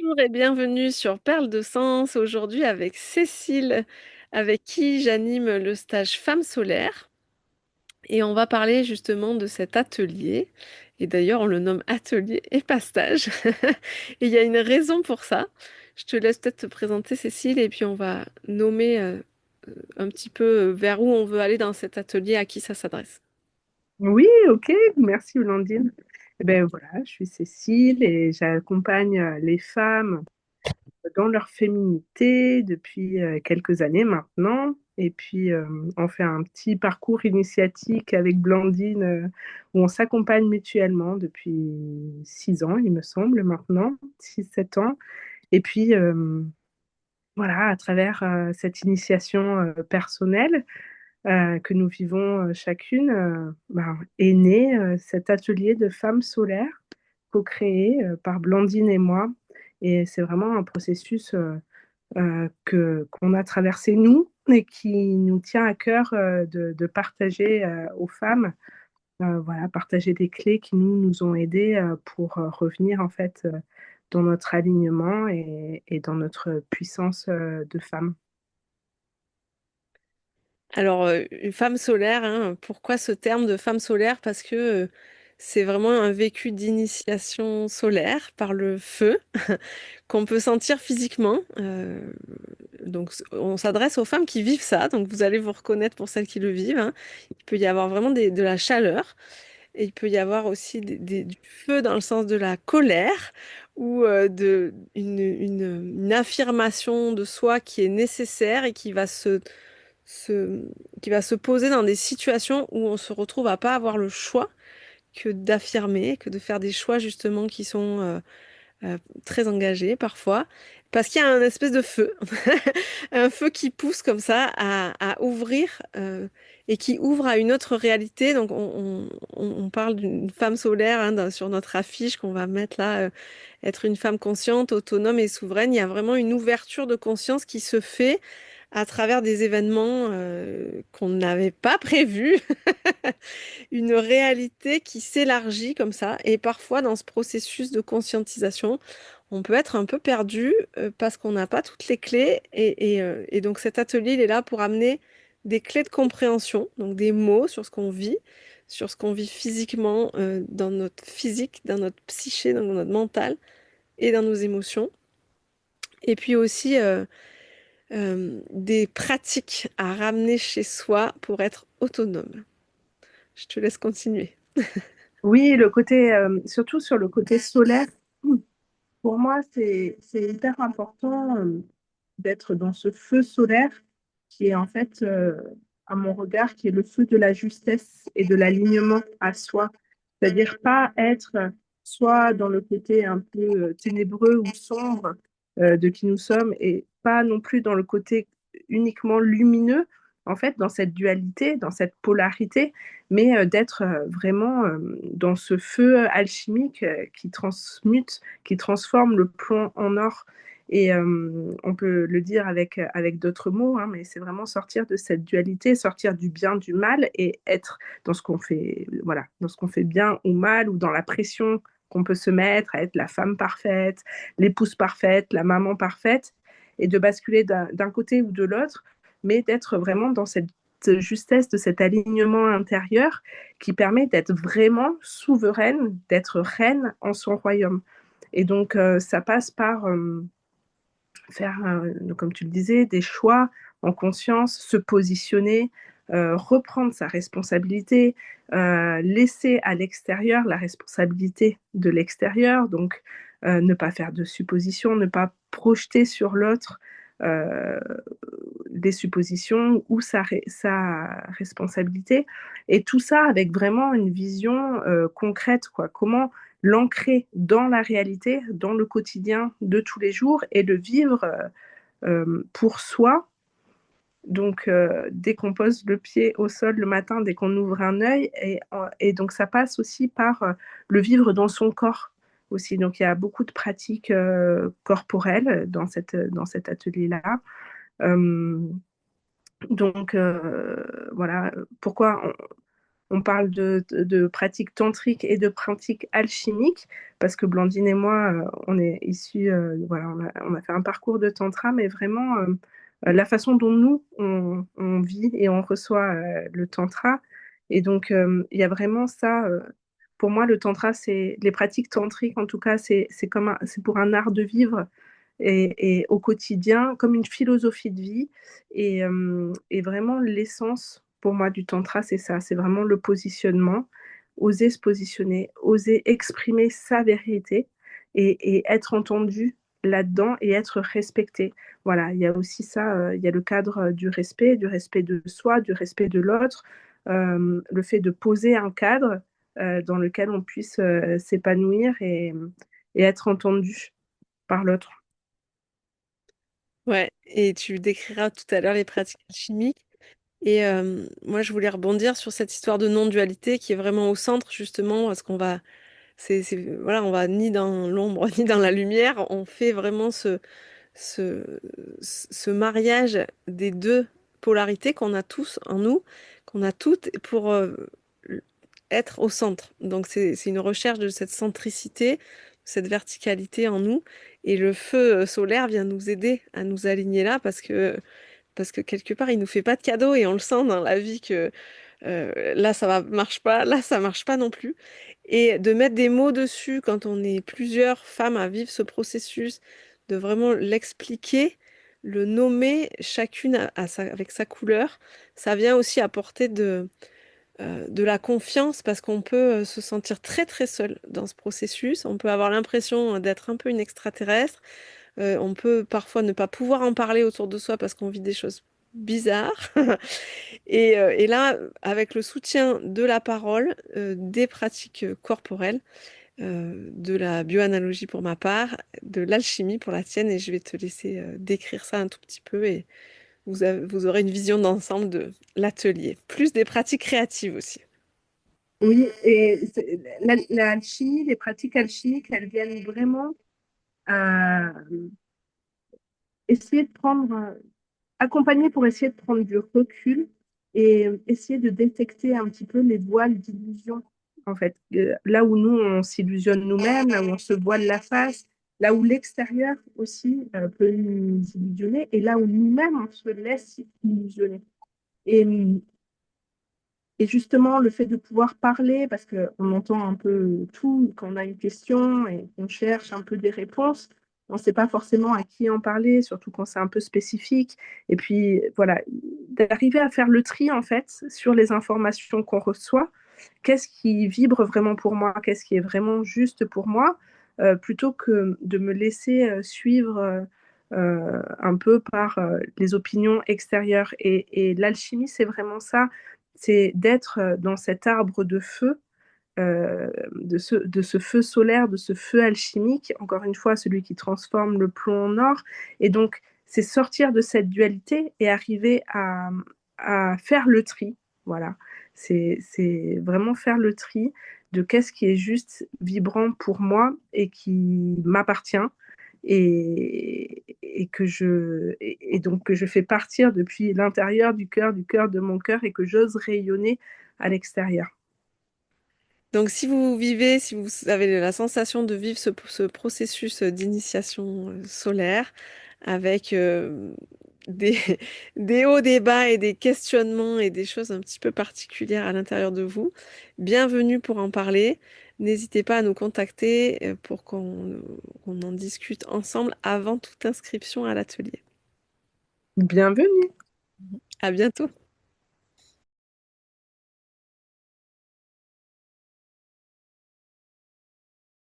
Bonjour et bienvenue sur Perles de Sens, aujourd'hui avec Cécile, avec qui j'anime le stage Femmes solaires. Et on va parler justement de cet atelier. Et d'ailleurs, on le nomme atelier et pas stage. Et il y a une raison pour ça. Je te laisse peut-être te présenter, Cécile, et puis on va nommer un petit peu vers où on veut aller dans cet atelier, à qui ça s'adresse. Oui, ok, merci Holandine. Eh ben voilà, je suis Cécile et j'accompagne les femmes dans leur féminité depuis quelques années maintenant. Et puis, on fait un petit parcours initiatique avec Blandine où on s'accompagne mutuellement depuis 6 ans, il me semble, maintenant, 6, 7 ans. Et puis, voilà, à travers cette initiation personnelle, que nous vivons chacune, est né cet atelier de femmes solaires co-créé par Blandine et moi. Et c'est vraiment un processus qu'on a traversé nous et qui nous tient à cœur de partager aux femmes, voilà, partager des clés qui nous ont aidés pour revenir en fait dans notre alignement et dans notre puissance de femme. Alors, une femme solaire, hein, pourquoi ce terme de femme solaire? Parce que c'est vraiment un vécu d'initiation solaire par le feu qu'on peut sentir physiquement. Donc, on s'adresse aux femmes qui vivent ça. Donc, vous allez vous reconnaître pour celles qui le vivent, hein. Il peut y avoir vraiment de la chaleur et il peut y avoir aussi du feu dans le sens de la colère ou une affirmation de soi qui est nécessaire et se, qui va se poser dans des situations où on se retrouve à pas avoir le choix que d'affirmer, que de faire des choix justement qui sont très engagés parfois, parce qu'il y a un espèce de feu, un feu qui pousse comme ça à ouvrir et qui ouvre à une autre réalité. Donc on parle d'une femme solaire hein, sur notre affiche qu'on va mettre là, être une femme consciente, autonome et souveraine. Il y a vraiment une ouverture de conscience qui se fait à travers des événements qu'on n'avait pas prévus, une réalité qui s'élargit comme ça. Et parfois, dans ce processus de conscientisation, on peut être un peu perdu parce qu'on n'a pas toutes les clés. Et donc cet atelier, il est là pour amener des clés de compréhension, donc des mots sur ce qu'on vit physiquement, dans notre physique, dans notre psyché, dans notre mental et dans nos émotions. Et puis aussi des pratiques à ramener chez soi pour être autonome. Je te laisse continuer. Oui, le côté, surtout sur le côté solaire, pour moi, c'est hyper important d'être dans ce feu solaire qui est en fait, à mon regard, qui est le feu de la justesse et de l'alignement à soi. C'est-à-dire pas être soit dans le côté un peu ténébreux ou sombre de qui nous sommes et pas non plus dans le côté uniquement lumineux, en fait, dans cette dualité, dans cette polarité, mais d'être vraiment dans ce feu alchimique qui transmute, qui transforme le plomb en or. Et on peut le dire avec d'autres mots, hein, mais c'est vraiment sortir de cette dualité, sortir du bien, du mal et être dans ce qu'on fait, voilà, dans ce qu'on fait bien ou mal ou dans la pression qu'on peut se mettre à être la femme parfaite, l'épouse parfaite, la maman parfaite et de basculer d'un côté ou de l'autre, mais d'être vraiment dans cette justesse, de cet alignement intérieur qui permet d'être vraiment souveraine, d'être reine en son royaume. Et donc, ça passe par faire, comme tu le disais, des choix en conscience, se positionner, reprendre sa responsabilité, laisser à l'extérieur la responsabilité de l'extérieur, donc ne pas faire de suppositions, ne pas projeter sur l'autre euh, des suppositions ou sa responsabilité. Et tout ça avec vraiment une vision concrète, quoi. Comment l'ancrer dans la réalité, dans le quotidien de tous les jours et le vivre pour soi. Donc, dès qu'on pose le pied au sol le matin, dès qu'on ouvre un œil, et donc ça passe aussi par le vivre dans son corps aussi. Donc, il y a beaucoup de pratiques corporelles dans cet atelier-là. Euh, donc, voilà, pourquoi on parle de pratiques tantriques et de pratiques alchimiques, parce que Blandine et moi, on est issus, voilà, on a fait un parcours de tantra, mais vraiment, la façon dont nous, on vit et on reçoit le tantra. Et donc, il y a vraiment ça. Pour moi, le tantra, c'est les pratiques tantriques, en tout cas, c'est comme c'est pour un art de vivre et au quotidien, comme une philosophie de vie. Et vraiment, l'essence pour moi du tantra, c'est ça, c'est vraiment le positionnement, oser se positionner, oser exprimer sa vérité et être entendu là-dedans et être respecté. Voilà, il y a aussi ça, il y a le cadre du respect de soi, du respect de l'autre, le fait de poser un cadre dans lequel on puisse s'épanouir et être entendu par l'autre. Ouais, et tu décriras tout à l'heure les pratiques chimiques. Et moi, je voulais rebondir sur cette histoire de non-dualité qui est vraiment au centre, justement, parce qu'on va, voilà, on va ni dans l'ombre ni dans la lumière. On fait vraiment ce, ce mariage des deux polarités qu'on a tous en nous, qu'on a toutes pour être au centre. Donc c'est une recherche de cette centricité, cette verticalité en nous. Et le feu solaire vient nous aider à nous aligner là parce que quelque part, il nous fait pas de cadeau et on le sent dans la vie que là, marche pas, là, ça marche pas non plus. Et de mettre des mots dessus quand on est plusieurs femmes à vivre ce processus, de vraiment l'expliquer, le nommer chacune avec sa couleur, ça vient aussi apporter de la confiance parce qu'on peut se sentir très très seul dans ce processus. On peut avoir l'impression d'être un peu une extraterrestre. On peut parfois ne pas pouvoir en parler autour de soi parce qu'on vit des choses bizarres. Et là, avec le soutien de la parole, des pratiques corporelles, de la bioanalogie pour ma part, de l'alchimie pour la tienne, et je vais te laisser décrire ça un tout petit peu et vous aurez une vision d'ensemble de l'atelier, plus des pratiques créatives aussi. Oui, et l'alchimie, les pratiques alchimiques, elles viennent vraiment essayer de prendre, accompagner pour essayer de prendre du recul et essayer de détecter un petit peu les voiles d'illusion, en fait. Là où nous, on s'illusionne nous-mêmes, là où on se voile la face, là où l'extérieur aussi peut nous illusionner, et là où nous-mêmes, on se laisse illusionner. Et, et justement, le fait de pouvoir parler, parce qu'on entend un peu tout quand on a une question et qu'on cherche un peu des réponses, on ne sait pas forcément à qui en parler, surtout quand c'est un peu spécifique. Et puis, voilà, d'arriver à faire le tri, en fait, sur les informations qu'on reçoit. Qu'est-ce qui vibre vraiment pour moi? Qu'est-ce qui est vraiment juste pour moi? Plutôt que de me laisser suivre un peu par les opinions extérieures. Et l'alchimie, c'est vraiment ça, c'est d'être dans cet arbre de feu, de ce feu solaire, de ce feu alchimique, encore une fois, celui qui transforme le plomb en or. Et donc, c'est sortir de cette dualité et arriver à faire le tri. Voilà, c'est vraiment faire le tri de qu'est-ce qui est juste vibrant pour moi et qui m'appartient et que et donc que je fais partir depuis l'intérieur du cœur de mon cœur et que j'ose rayonner à l'extérieur. Donc, si vous vivez, si vous avez la sensation de vivre ce processus d'initiation solaire avec des, des hauts, des bas et des questionnements et des choses un petit peu particulières à l'intérieur de vous, bienvenue pour en parler. N'hésitez pas à nous contacter pour qu'on en discute ensemble avant toute inscription à l'atelier. Bienvenue. À bientôt.